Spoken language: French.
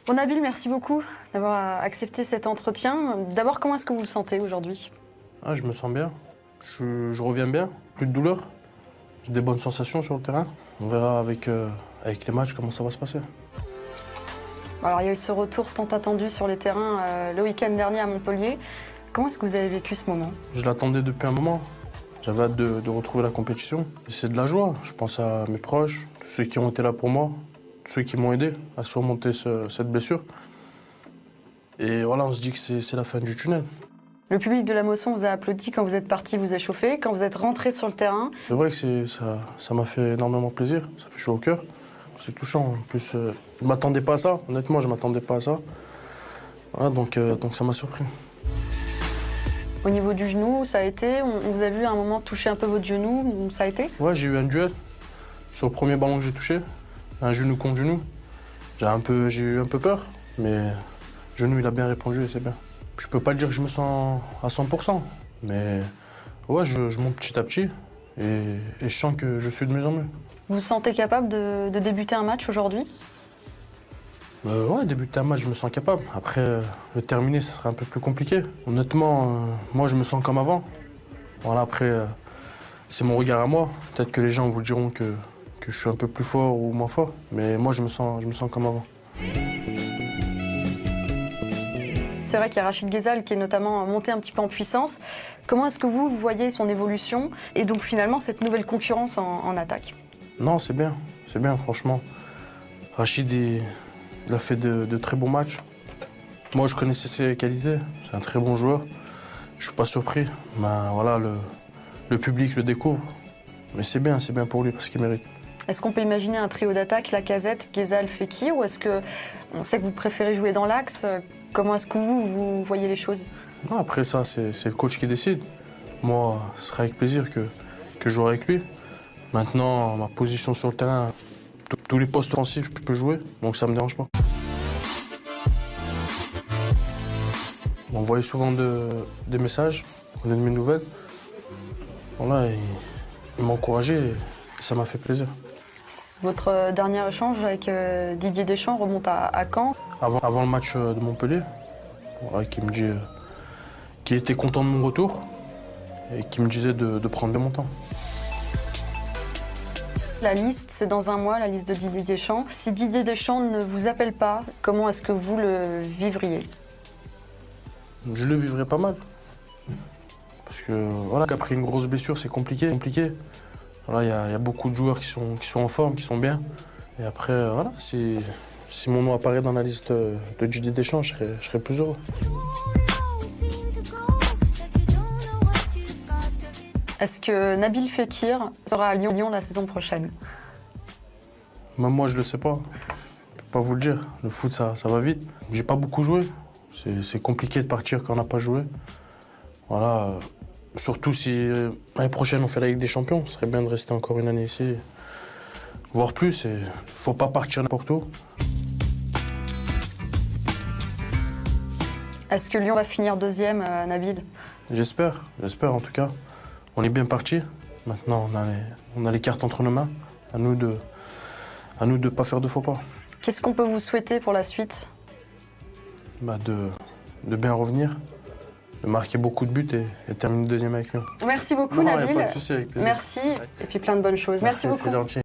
Bon, Nabil, merci beaucoup d'avoir accepté cet entretien. D'abord, comment est-ce que vous le sentez aujourd'hui? Je me sens bien. Je reviens bien, plus de douleur. J'ai des bonnes sensations sur le terrain. On verra avec les matchs comment ça va se passer. Alors, il y a eu ce retour tant attendu sur les terrains le week-end dernier à Montpellier. Comment est-ce que vous avez vécu ce moment? Je l'attendais depuis un moment. J'avais hâte de retrouver la compétition. C'est de la joie. Je pense à mes proches, tous ceux qui ont été là pour moi, tous ceux qui m'ont aidé à surmonter cette blessure. Et voilà, on se dit que c'est la fin du tunnel. Le public de la Mosson vous a applaudi quand vous êtes parti vous échauffer, quand vous êtes rentré sur le terrain. C'est vrai que ça m'a fait énormément plaisir. Ça fait chaud au cœur. C'est touchant. En plus, je ne m'attendais pas à ça. Honnêtement, je ne m'attendais pas à ça. Voilà, donc ça m'a surpris. Au niveau du genou, ça a été? On vous a vu à un moment toucher un peu votre genou, ça a été? Ouais, j'ai eu un duel sur le premier ballon que j'ai touché. Un genou contre genou. J'ai eu un peu peur, mais le genou, il a bien répondu et c'est bien. Je peux pas dire que je me sens à 100%, mais ouais, je monte petit à petit et je sens que je suis de mieux en mieux. Vous vous sentez capable de débuter un match aujourd'hui? Ouais, débuter un match, je me sens capable. Après, le terminer, ça serait un peu plus compliqué. Honnêtement, moi, je me sens comme avant. Voilà, après, c'est mon regard à moi. Peut-être que les gens vous diront que je suis un peu plus fort ou moins fort, mais moi, je me sens comme avant. C'est vrai qu'il y a Rachid Ghezzal qui est notamment monté un petit peu en puissance. Comment est-ce que vous voyez son évolution et donc finalement cette nouvelle concurrence en attaque? Non, c'est bien, franchement. Rachid, il a fait de très bons matchs. Moi, je connaissais ses qualités. C'est un très bon joueur. Je suis pas surpris. Ben, voilà, le public le découvre. Mais c'est bien pour lui parce qu'il mérite. Est-ce qu'on peut imaginer un trio d'attaque, Lacazette, Ghezzal, Fekir, ou est-ce que on sait que vous préférez jouer dans l'axe? Comment est-ce que vous voyez les choses? Non, après ça, c'est le coach qui décide. Moi, ce sera avec plaisir que je jouerai avec lui. Maintenant, ma position sur le terrain, tous les postes offensifs, je peux jouer, donc ça ne me dérange pas. On voyait souvent des messages, on a de mes nouvelles. Voilà, il m'a encouragé et ça m'a fait plaisir. Votre dernier échange avec Didier Deschamps remonte à quand? Avant le match de Montpellier, voilà, qui me dit qu'il était content de mon retour et qui me disait de prendre bien mon temps. La liste, c'est dans un mois, la liste de Didier Deschamps. Si Didier Deschamps ne vous appelle pas, comment est-ce que vous le vivriez? Je le vivrais pas mal. Parce que voilà, après une grosse blessure, c'est compliqué. Voilà, il y a beaucoup de joueurs qui sont en forme, qui sont bien. Et après, voilà, si mon nom apparaît dans la liste de Didier Deschamps, je serais plus heureux. Est-ce que Nabil Fekir sera à Lyon la saison prochaine? Même moi, je le sais pas. Je peux pas vous le dire. Le foot, ça va vite. J'ai pas beaucoup joué. C'est compliqué de partir quand on n'a pas joué. Voilà. Surtout si l'année prochaine on fait la Ligue des Champions, ce serait bien de rester encore une année ici, voire plus. Il ne faut pas partir n'importe où. Est-ce que Lyon va finir deuxième, Nabil? J'espère en tout cas. On est bien parti. Maintenant, on a les cartes entre nos mains. À nous de pas faire de faux pas. Qu'est-ce qu'on peut vous souhaiter pour la suite? De bien revenir, de marquer beaucoup de buts et terminer deuxième avec Lyon. Merci beaucoup, Nabil. Pas de souci, avec plaisir. Merci, et puis plein de bonnes choses. Merci beaucoup. C'est gentil.